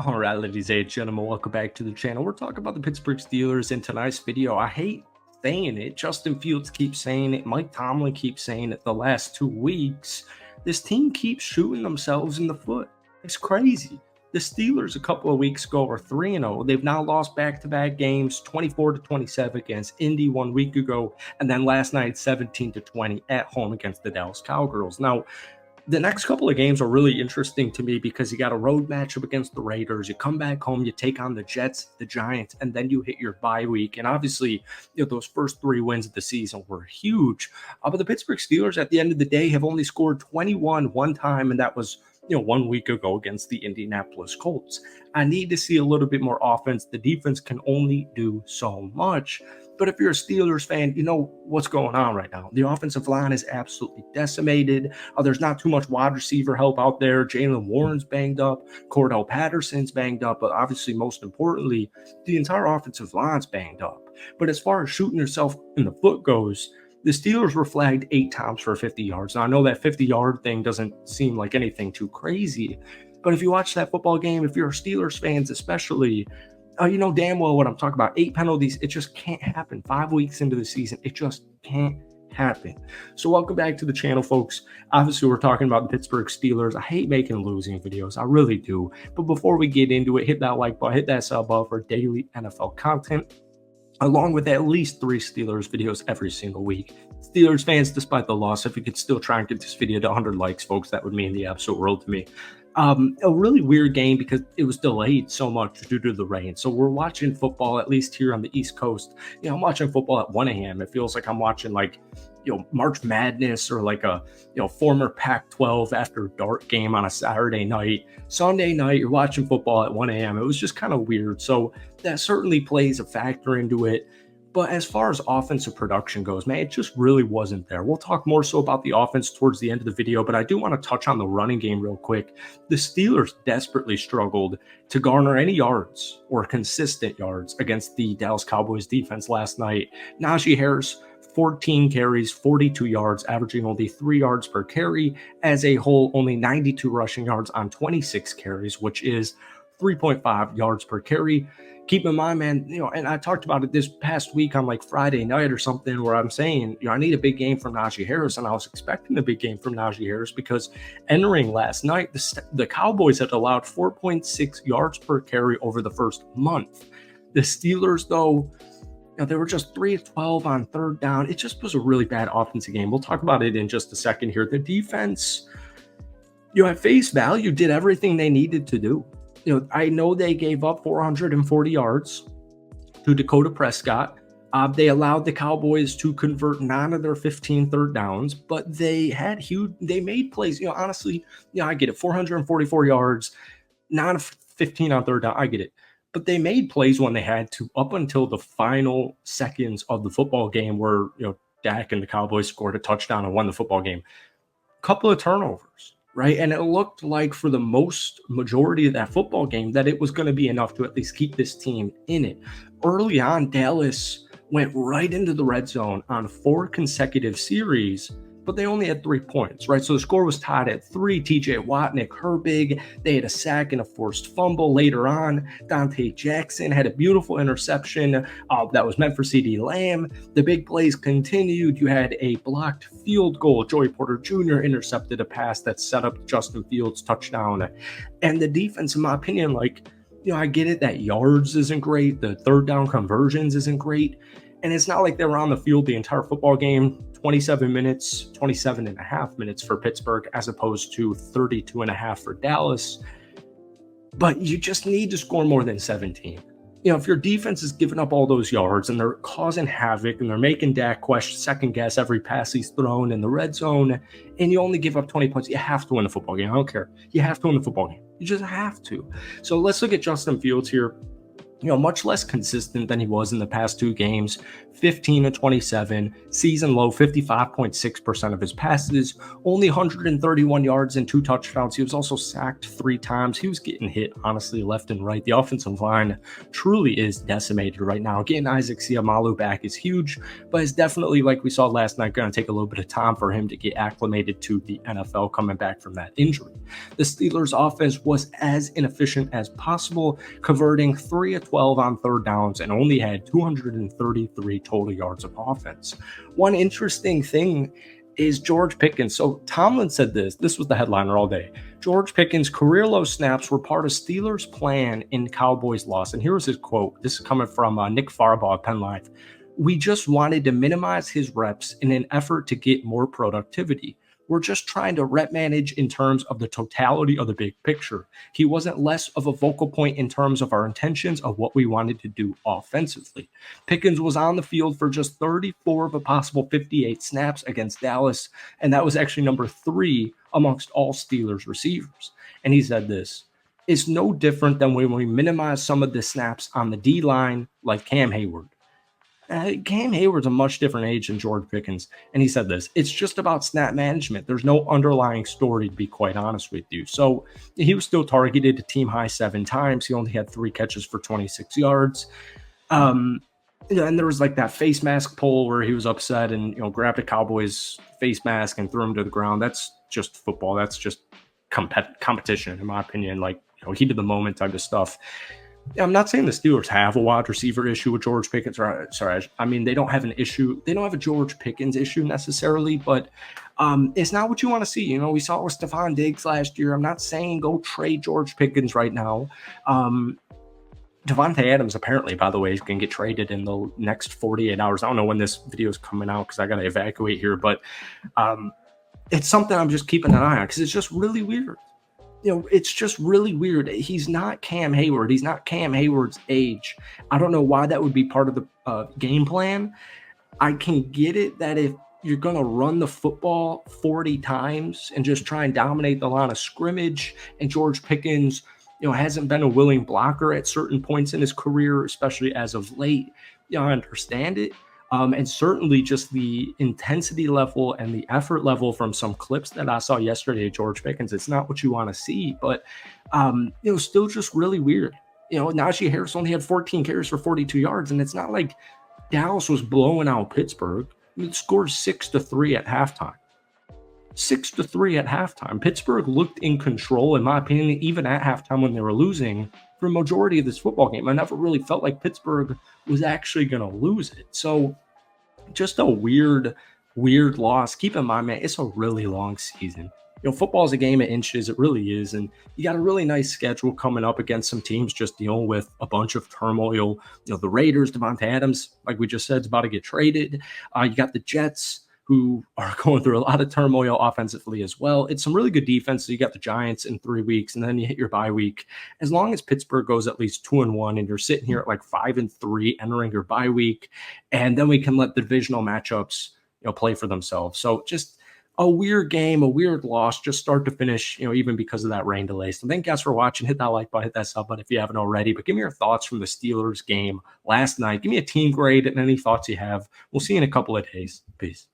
All right, ladies and gentlemen, welcome back to the channel. We're talking about the Pittsburgh Steelers in tonight's video. I hate saying it. Justin Fields keeps saying it. Mike Tomlin keeps saying it the last 2 weeks. This team keeps shooting themselves in the foot. It's crazy. The Steelers a couple of weeks ago were 3-0. They've now lost back-to-back games, 24-27 against Indy 1 week ago, and then last night 17-20 at home against the Dallas Cowgirls. Now, the next couple of games are really interesting to me because you got a road matchup against the Raiders. You come back home, you take on the Jets, the Giants, and then you hit your bye week. And obviously, those first 3 wins of the season were huge. But the Pittsburgh Steelers, at the end of the day, have only scored 21 one time, and that was 1 week ago against the Indianapolis Colts. I need to see a little bit more offense. The defense can only do so much. But if you're a Steelers fan, you know what's going on right now. The offensive line is absolutely decimated. There's not too much wide receiver help out there. Jalen Warren's banged up. Cordell Patterson's banged up. But obviously, most importantly, the entire offensive line's banged up. But as far as shooting yourself in the foot goes, the Steelers were flagged 8 times for 50 yards. Now, I know that 50-yard thing doesn't seem like anything too crazy. But if you watch that football game, if you're Steelers fans especially, you know damn well what I'm talking about. 8 penalties, it just can't happen. 5 weeks into the season, it just can't happen. So welcome back to the channel, folks. Obviously, we're talking about the Pittsburgh Steelers. I hate making losing videos. I really do. But before we get into it, hit that like button, hit that sub button for daily NFL content, along with at least 3 Steelers videos every single week. Steelers fans, despite the loss, if you could still try and get this video to 100 likes, folks, that would mean the absolute world to me. A really weird game because it was delayed so much due to the rain. So we're watching football, at least here on the East Coast. I'm watching football at 1 a.m. It feels like I'm watching March Madness or like a former Pac-12 after dark game on a Saturday night. Sunday night, you're watching football at 1 a.m. It was just kind of weird. So that certainly plays a factor into it. But as far as offensive production goes, man, it just really wasn't there. We'll talk more so about the offense towards the end of the video, but I do want to touch on the running game real quick. The Steelers desperately struggled to garner any yards or consistent yards against the Dallas Cowboys defense last night. Najee Harris, 14 carries, 42 yards, averaging only 3 yards per carry. As a whole, only 92 rushing yards on 26 carries, which is 3.5 yards per carry. Keep in mind, man, and I talked about it this past week on like Friday night or something, where I'm saying, I need a big game from Najee Harris, and I was expecting a big game from Najee Harris because entering last night, the Cowboys had allowed 4.6 yards per carry over the first month. The Steelers, though, they were just 3-12 on third down. It just was a really bad offensive game. We'll talk about it in just a second here. The defense, at face value, did everything they needed to do. I know they gave up 440 yards to Dakota Prescott. They allowed the Cowboys to convert 9 of their 15 third downs, but they made plays. Honestly, I get it. 444 yards, 9 of 15 on third down. I get it. But they made plays when they had to, up until the final seconds of the football game where, Dak and the Cowboys scored a touchdown and won the football game. Couple of turnovers. Right. And it looked like for the majority of that football game that it was going to be enough to at least keep this team in it. Early on, Dallas went right into the red zone on 4 consecutive series, but they only had 3 points, right? So the score was tied at 3. TJ Watt, Nick Herbig, they had a sack and a forced fumble. Later on, Dante Jackson had a beautiful interception that was meant for CeeDee Lamb. The big plays continued. You had a blocked field goal. Joey Porter Jr. intercepted a pass that set up Justin Fields' touchdown. And the defense, in my opinion, I get it that yards isn't great. The third down conversions isn't great. And it's not like they were on the field the entire football game. 27 and a half minutes for Pittsburgh as opposed to 32 and a half for Dallas. But you just need to score more than 17. If your defense is giving up all those yards and they're causing havoc and they're making Dak second guess every pass he's thrown in the red zone, and you only give up 20 points, you have to win the football game. I don't care. You have to win the football game. You just have to. So let's look at Justin Fields here. much less consistent than he was in the past two games. 15 to 27, season low 55.6% of his passes, only 131 yards and 2 touchdowns. He was also sacked 3 times. He was getting hit, honestly, left and right. The offensive line truly is decimated right now. Getting Isaac Seumalo back is huge, but it's definitely, like we saw last night, going to take a little bit of time for him to get acclimated to the NFL coming back from that injury. The Steelers' offense was as inefficient as possible, converting 3 of 12 on third downs and only had 233 total yards of offense. One interesting thing is George Pickens. So Tomlin said this was the headliner all day. George Pickens' career low snaps were part of Steelers' plan in Cowboys' loss. And here was his quote. This is coming from Nick Farbaugh at Penn Live. "We just wanted to minimize his reps in an effort to get more productivity. We're just trying to rep manage in terms of the totality of the big picture. He wasn't less of a focal point in terms of our intentions of what we wanted to do offensively." Pickens was on the field for just 34 of a possible 58 snaps against Dallas, and that was actually number 3 amongst all Steelers receivers. And he said this: "It's no different than when we minimize some of the snaps on the D line, like Cam Hayward. Cam Hayward's a much different age than George Pickens." And he said this: "It's just about snap management. There's no underlying story, to be quite honest with you." So he was still targeted a team high 7 times. He only had 3 catches for 26 yards. And there was like that face mask pull where he was upset and, grabbed a Cowboys face mask and threw him to the ground. That's just football. That's just competition, in my opinion, like, heat of the moment type of stuff. I'm not saying the Steelers have a wide receiver issue with George Pickens. I mean, they don't have an issue. They don't have a George Pickens issue necessarily, but it's not what you want to see. We saw it with Stephon Diggs last year. I'm not saying go trade George Pickens right now. Devontae Adams, apparently, by the way, is going to get traded in the next 48 hours. I don't know when this video is coming out because I got to evacuate here, but it's something I'm just keeping an eye on because it's just really weird. It's just really weird. He's not Cam Hayward. He's not Cam Hayward's age. I don't know why that would be part of the game plan. I can get it that if you're going to run the football 40 times and just try and dominate the line of scrimmage, and George Pickens, hasn't been a willing blocker at certain points in his career, especially as of late, I understand it. And certainly just the intensity level and the effort level from some clips that I saw yesterday of George Pickens, it's not what you want to see, but, still just really weird. Najee Harris only had 14 carries for 42 yards, and it's not like Dallas was blowing out Pittsburgh. It scored 6-3 at halftime. 6-3 at halftime. Pittsburgh looked in control, in my opinion, even at halftime when they were losing for a majority of this football game. I never really felt like Pittsburgh was actually going to lose it. So just a weird loss. Keep in mind, man, it's a really long season. Football is a game of inches. It really is. And you got a really nice schedule coming up against some teams just dealing with a bunch of turmoil. The Raiders, Devontae Adams, like we just said, is about to get traded. You got the Jets, who are going through a lot of turmoil offensively as well. It's some really good defense. So you got the Giants in 3 weeks, and then you hit your bye week. As long as Pittsburgh goes at least 2-1, and you're sitting here at like 5-3 entering your bye week, and then we can let the divisional matchups, play for themselves. So just a weird game, a weird loss, just start to finish, even because of that rain delay. So thank you guys for watching. Hit that like button, hit that sub button if you haven't already. But give me your thoughts from the Steelers game last night. Give me a team grade and any thoughts you have. We'll see you in a couple of days. Peace.